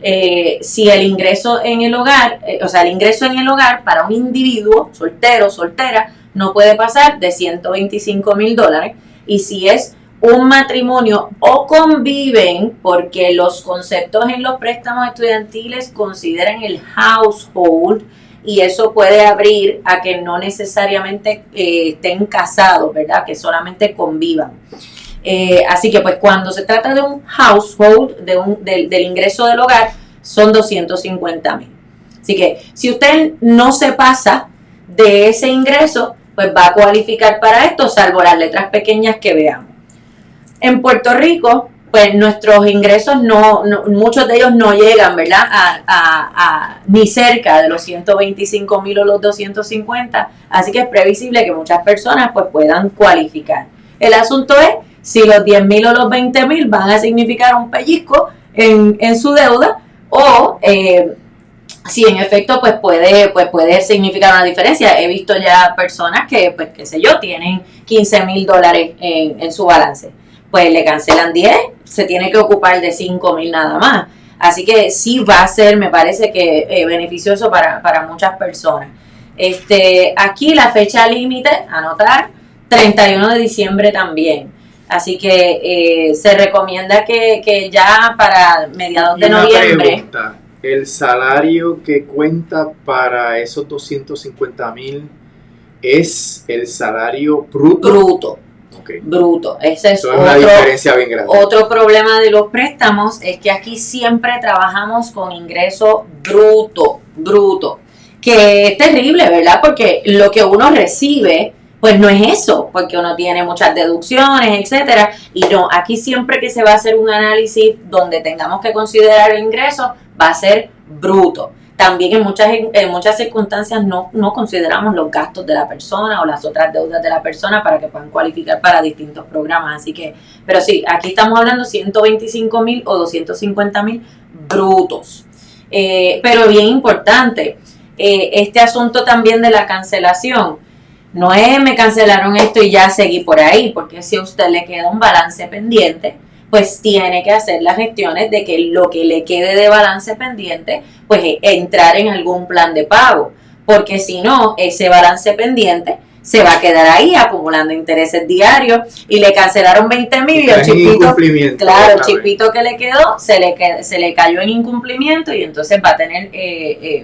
Si el ingreso en el hogar, el ingreso en el hogar para un individuo soltero, soltera, no puede pasar de $125,000. Y si es un matrimonio o conviven, porque los conceptos en los préstamos estudiantiles consideran el household, y eso puede abrir a que no necesariamente estén casados, ¿verdad? Que solamente convivan. Así que pues cuando se trata de un household, del ingreso del hogar, son $250,000. Así que si usted no se pasa de ese ingreso, pues va a cualificar para esto, salvo las letras pequeñas que veamos. En Puerto Rico, pues nuestros ingresos muchos de ellos no llegan, ¿verdad? Ni cerca de los 125,000 o los 250, así que es previsible que muchas personas pues puedan cualificar. El asunto es si los 10,000 o los 20,000 van a significar un pellizco en su deuda, o si en efecto pues puede significar una diferencia. He visto ya personas que, pues qué sé yo, tienen $15,000 en su balance. Pues le cancelan 10, se tiene que ocupar de 5,000 nada más. Así que sí va a ser, me parece que beneficioso para muchas personas. Aquí la fecha límite, anotar, 31 de diciembre también. Así que se recomienda que ya para mediados de noviembre... Pregunta, ¿el salario que cuenta para esos 250,000 es el salario bruto? Bruto. Okay. Bruto. Ese es una diferencia bien grande. Otro problema de los préstamos es que aquí siempre trabajamos con ingreso bruto, que es terrible, ¿verdad? Porque lo que uno recibe, pues no es eso, porque uno tiene muchas deducciones, etcétera, y no, aquí siempre que se va a hacer un análisis donde tengamos que considerar el ingreso, va a ser bruto. También en muchas circunstancias no consideramos los gastos de la persona o las otras deudas de la persona para que puedan cualificar para distintos programas. Así que, pero sí, aquí estamos hablando 125,000 o 250,000 brutos. Pero bien importante, este asunto también de la cancelación. No es me cancelaron esto y ya seguí por ahí, porque si a usted le queda un balance pendiente, pues tiene que hacer las gestiones de que lo que le quede de balance pendiente, pues entrar en algún plan de pago, porque si no, ese balance pendiente se va a quedar ahí acumulando intereses diarios y le cancelaron 20,000 y el chipito, claro, el chipito que le quedó se le cayó en incumplimiento y entonces va a tener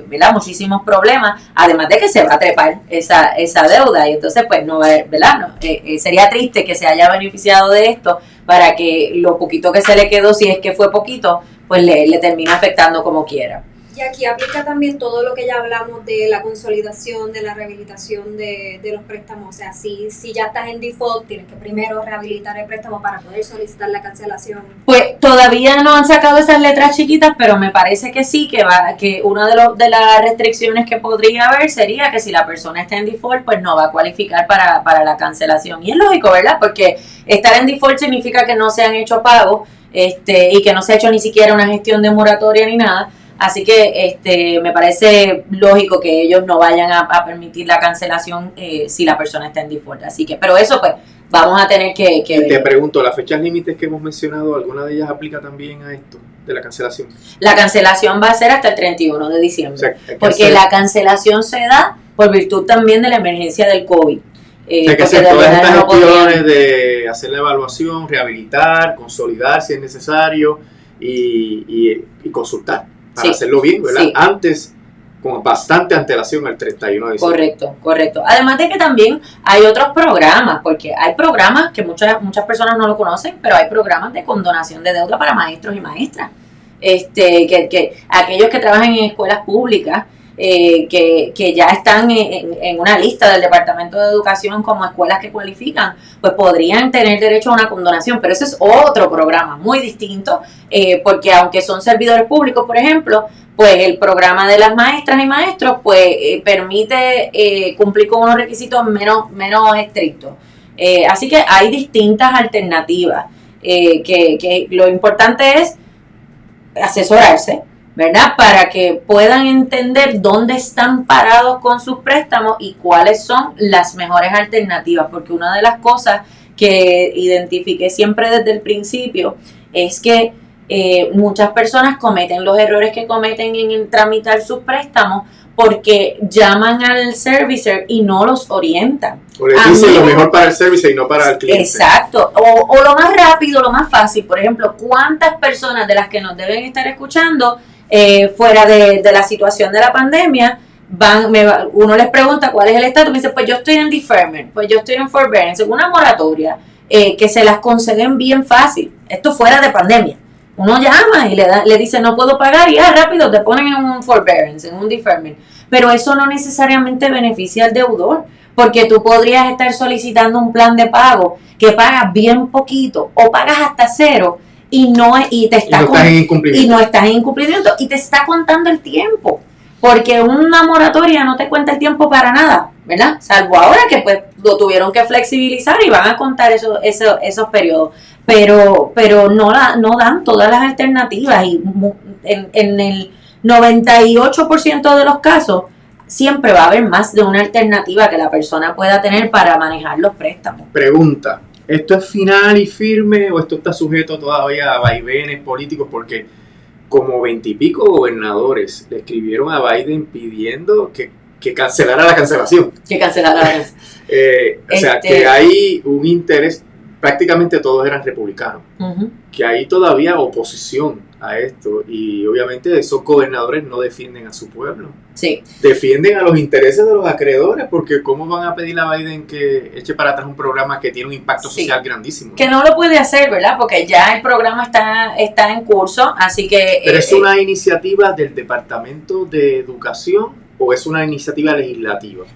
¿verdad? Muchísimos problemas, además de que se va a trepar esa deuda y entonces pues no va a haber, ¿verdad? No, sería triste que se haya beneficiado de esto para que lo poquito que se le quedó, si es que fue poquito, pues le termina afectando como quiera. Y aquí aplica también todo lo que ya hablamos de la consolidación, de la rehabilitación de los préstamos. O sea, si ya estás en default, tienes que primero rehabilitar el préstamo para poder solicitar la cancelación. Pues todavía no han sacado esas letras chiquitas, pero me parece que sí, que una de las restricciones que podría haber sería que si la persona está en default, pues no va a cualificar para la cancelación. Y es lógico, ¿verdad? Porque estar en default significa que no se han hecho pagos y que no se ha hecho ni siquiera una gestión de moratoria ni nada. Así que me parece lógico que ellos no vayan a permitir la cancelación si la persona está en default. Así que, pero eso pues vamos a tener que ver. Te pregunto, las fechas límites que hemos mencionado, ¿alguna de ellas aplica también a esto de la cancelación? La cancelación va a ser hasta el 31 de diciembre. O sea, porque la cancelación se da por virtud también de la emergencia del COVID. Hay que hacer todas estas gestiones de hacer la evaluación, rehabilitar, consolidar si es necesario y consultar. Para hacerlo bien, ¿verdad? Sí. Antes, con bastante antelación al 31 de diciembre. Correcto. Además de que también hay otros programas, porque hay programas que muchas personas no lo conocen, pero hay programas de condonación de deuda para maestros y maestras. Que aquellos que trabajan en escuelas públicas, que ya están en una lista del Departamento de Educación como escuelas que cualifican, pues podrían tener derecho a una condonación, pero ese es otro programa muy distinto, porque aunque son servidores públicos, por ejemplo, pues el programa de las maestras y maestros pues permite cumplir con unos requisitos menos estrictos. Así que hay distintas alternativas, que lo importante es asesorarse, ¿verdad? Para que puedan entender dónde están parados con sus préstamos y cuáles son las mejores alternativas, porque una de las cosas que identifiqué siempre desde el principio es que muchas personas cometen los errores que cometen en tramitar sus préstamos porque llaman al servicer y no los orientan. O les dicen lo mejor para el servicer y no para el cliente. Exacto. O lo más rápido, lo más fácil. Por ejemplo, ¿cuántas personas de las que nos deben estar escuchando fuera de la situación de la pandemia, uno les pregunta cuál es el estatus, me dice, pues yo estoy en deferment, pues yo estoy en forbearance, en una moratoria, que se las conceden bien fácil, esto fuera de pandemia. Uno llama y le dice no puedo pagar y rápido te ponen en un forbearance, en un deferment, pero eso no necesariamente beneficia al deudor, porque tú podrías estar solicitando un plan de pago que pagas bien poquito o pagas hasta cero y no estás en incumplimiento y te está contando el tiempo, porque una moratoria no te cuenta el tiempo para nada, ¿verdad? Salvo ahora que pues lo tuvieron que flexibilizar y van a contar esos periodos, pero no dan todas las alternativas y en el 98% de los casos siempre va a haber más de una alternativa que la persona pueda tener para manejar los préstamos. Pregunta: ¿esto es final y firme o esto está sujeto todavía a vaivenes políticos? Porque como 20 y pico gobernadores le escribieron a Biden pidiendo que cancelara la cancelación. O sea, que hay un interés, prácticamente todos eran republicanos, que hay todavía oposición a esto y obviamente esos gobernadores no defienden a su pueblo. Sí. Defienden a los intereses de los acreedores, porque ¿cómo van a pedirle a Biden que eche para atrás un programa que tiene un impacto social grandísimo? Que no lo puede hacer, ¿verdad? Porque ya el programa está en curso, así que... ¿Pero es una iniciativa del Departamento de Educación o es una iniciativa legislativa?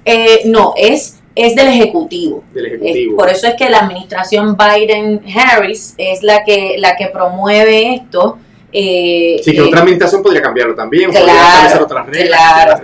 No, es del Ejecutivo. Por eso es que la administración Biden-Harris es la que promueve esto. Sí, que otra administración podría cambiarlo también, podría establecer otras reglas. Claro,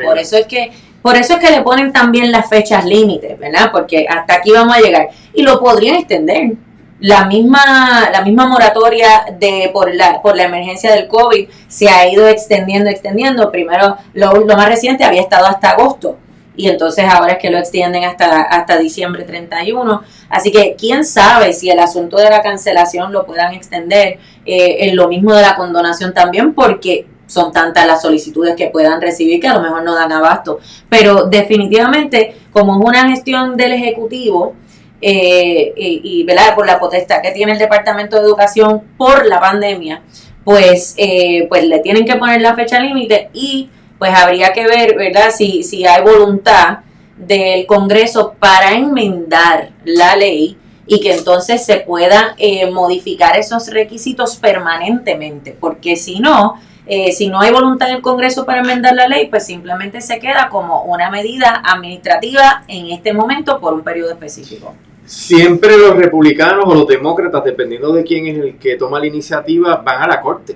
por eso es que le ponen también las fechas límites, ¿verdad? Porque hasta aquí vamos a llegar. Y lo podrían extender. La misma moratoria por la emergencia del COVID se ha ido extendiendo. Primero, lo más reciente había estado hasta agosto. y entonces ahora es que lo extienden hasta diciembre 31. Así que quién sabe si el asunto de la cancelación lo puedan extender, en lo mismo de la condonación también, porque son tantas las solicitudes que puedan recibir que a lo mejor no dan abasto. Pero definitivamente, como es una gestión del Ejecutivo, y ¿verdad? Por la potestad que tiene el Departamento de Educación por la pandemia, pues le tienen que poner la fecha límite y pues habría que ver, ¿verdad? Si hay voluntad del Congreso para enmendar la ley y que entonces se puedan modificar esos requisitos permanentemente, porque si no hay voluntad del Congreso para enmendar la ley, pues simplemente se queda como una medida administrativa en este momento por un periodo específico. Siempre los republicanos o los demócratas, dependiendo de quién es el que toma la iniciativa, van a la corte.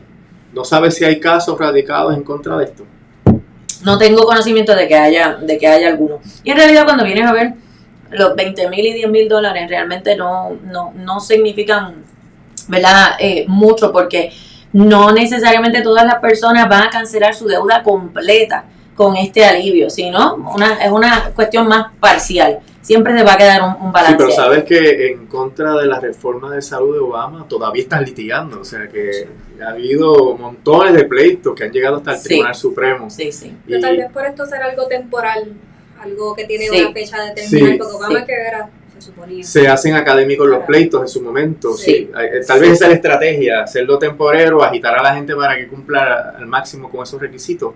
No sabes si hay casos radicados en contra de esto. No tengo conocimiento de que haya alguno. Y en realidad cuando vienes a ver los $20,000 y $10,000 realmente no significan, ¿verdad? Mucho, porque no necesariamente todas las personas van a cancelar su deuda completa con este alivio, sino es una cuestión más parcial. Siempre se va a quedar un balance. Sí, pero sabes que en contra de la reforma de salud de Obama todavía están litigando, o sea que ha habido montones de pleitos que han llegado hasta el Tribunal Supremo. Sí, sí. Pero tal vez por esto será algo temporal, algo que tiene una fecha determinada, porque Obama que era, se suponía. Se hacen académicos los pleitos en su momento. Sí. Tal vez esa es la estrategia, hacerlo temporero, agitar a la gente para que cumpla al máximo con esos requisitos.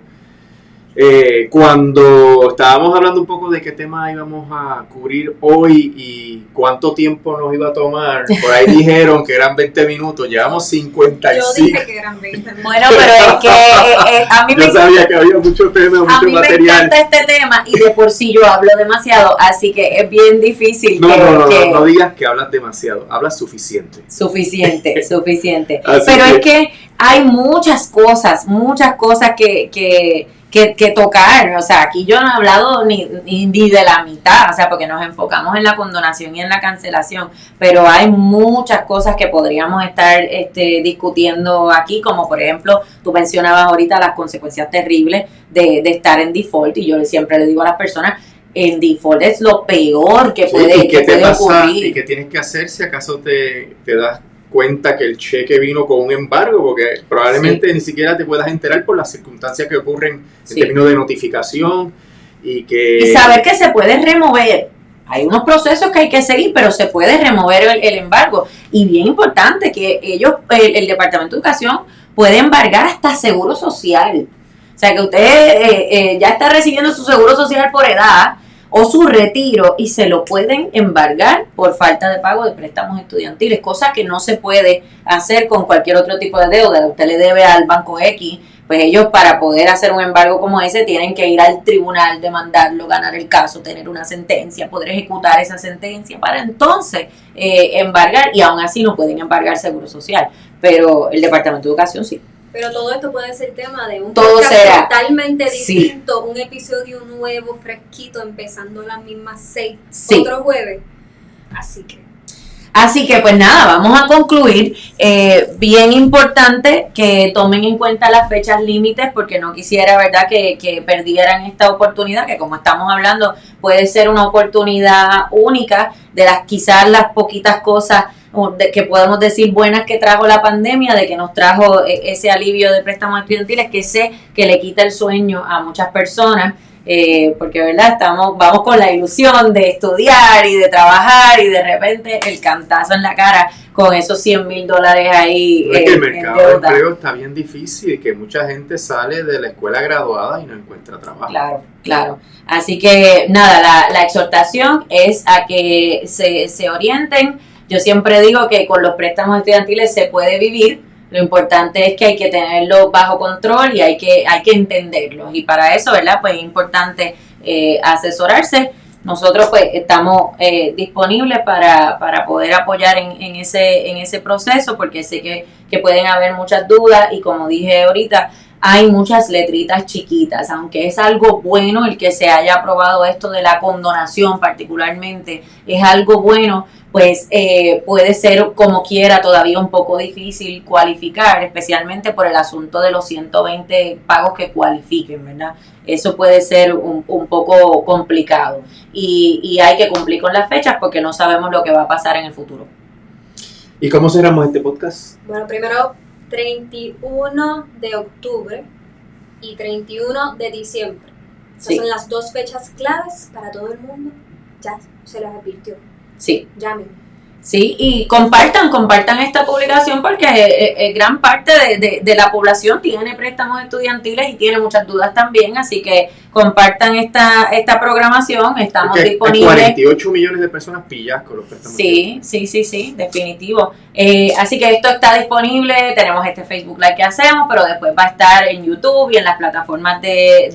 Cuando estábamos hablando un poco de qué tema íbamos a cubrir hoy y cuánto tiempo nos iba a tomar, por ahí dijeron que eran 20 minutos, llevamos 55. Yo dije que eran 20 minutos. Bueno, pero es que a mí yo sabía que había mucho tema, mucho material. A mí me encanta este tema y de por sí yo hablo demasiado, así que es bien difícil. No digas que hablas demasiado, hablas suficiente. Suficiente. Así pero es que hay muchas cosas que tocar, o sea, aquí yo no he hablado ni de la mitad, o sea, porque nos enfocamos en la condonación y en la cancelación, pero hay muchas cosas que podríamos estar discutiendo aquí, como por ejemplo, tú mencionabas ahorita las consecuencias terribles de estar en default, y yo siempre le digo a las personas, en default es lo peor que puede ocurrir. ¿Y qué tienes que hacer si acaso te das cuenta que el cheque vino con un embargo? Porque probablemente ni siquiera te puedas enterar por las circunstancias que ocurren en términos de notificación y saber que se puede remover. Hay unos procesos que hay que seguir, pero se puede remover el embargo. Y bien importante que el Departamento de Educación puede embargar hasta seguro social. O sea, que usted ya está recibiendo su seguro social por edad o su retiro y se lo pueden embargar por falta de pago de préstamos estudiantiles, cosa que no se puede hacer con cualquier otro tipo de deuda. Usted le debe al banco X, pues ellos para poder hacer un embargo como ese tienen que ir al tribunal, demandarlo, ganar el caso, tener una sentencia, poder ejecutar esa sentencia para entonces embargar, y aún así no pueden embargar seguro social, pero el Departamento de Educación sí. Pero todo esto puede ser tema de un podcast totalmente distinto, un episodio nuevo, fresquito, empezando las mismas 6, otro jueves. Así que pues nada, vamos a concluir. Bien importante que tomen en cuenta las fechas límites, porque no quisiera, ¿verdad?, que perdieran esta oportunidad, que como estamos hablando puede ser una oportunidad única, de quizás las poquitas cosas que podemos decir buenas que trajo la pandemia, de que nos trajo ese alivio de préstamos estudiantiles, que sé que le quita el sueño a muchas personas, porque verdad vamos con la ilusión de estudiar y de trabajar, y de repente el cantazo en la cara con esos $100,000 ahí. Es que el mercado de empleo está bien difícil y que mucha gente sale de la escuela graduada y no encuentra trabajo. Claro. Así que nada, la exhortación es a que se orienten. Yo siempre digo que con los préstamos estudiantiles se puede vivir. Lo importante es que hay que tenerlo bajo control y hay que entenderlos. Y para eso, ¿verdad?, pues es importante asesorarse. Nosotros pues estamos disponibles para poder apoyar en ese proceso, porque sé que pueden haber muchas dudas, y como dije ahorita, hay muchas letritas chiquitas. Aunque es algo bueno el que se haya aprobado esto de la condonación particularmente, es algo bueno, pues puede ser como quiera todavía un poco difícil cualificar, especialmente por el asunto de los 120 pagos que cualifiquen, ¿verdad? Eso puede ser un poco complicado y hay que cumplir con las fechas porque no sabemos lo que va a pasar en el futuro. ¿Y cómo cerramos este podcast? Bueno, primero 31 de octubre y 31 de diciembre. Esas Sí. son las dos fechas claves para todo el mundo. Ya se les advirtió. Sí. Llamen. Sí, y compartan esta publicación porque gran parte de la población tiene préstamos estudiantiles y tiene muchas dudas también, así que compartan esta programación, estamos Porque hay disponibles. 48 millones de personas pilladas con los préstamos. Sí, definitivo. Así que esto está disponible, tenemos este Facebook Live que hacemos, pero después va a estar en YouTube y en las plataformas de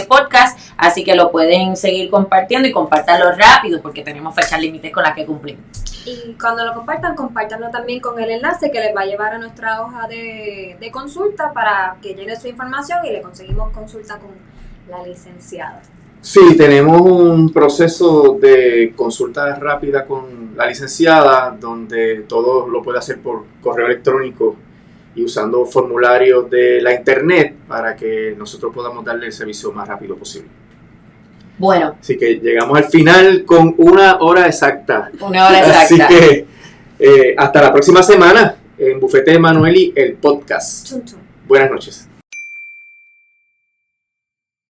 podcast, así que lo pueden seguir compartiendo y compártanlo rápido porque tenemos fechas límites con las que cumplir. Y cuando lo compártanlo también con el enlace que les va a llevar a nuestra hoja de consulta para que llene su información y le conseguimos consulta con la licenciada. Sí, tenemos un proceso de consulta rápida con la licenciada donde todo lo puede hacer por correo electrónico y usando formularios de la internet para que nosotros podamos darle el servicio más rápido posible. Bueno. Así que llegamos al final con 1 hora exacta. 1 hora exacta. Así que hasta la próxima semana en Bufete Emanueli, el podcast. Chun, chun. Buenas noches.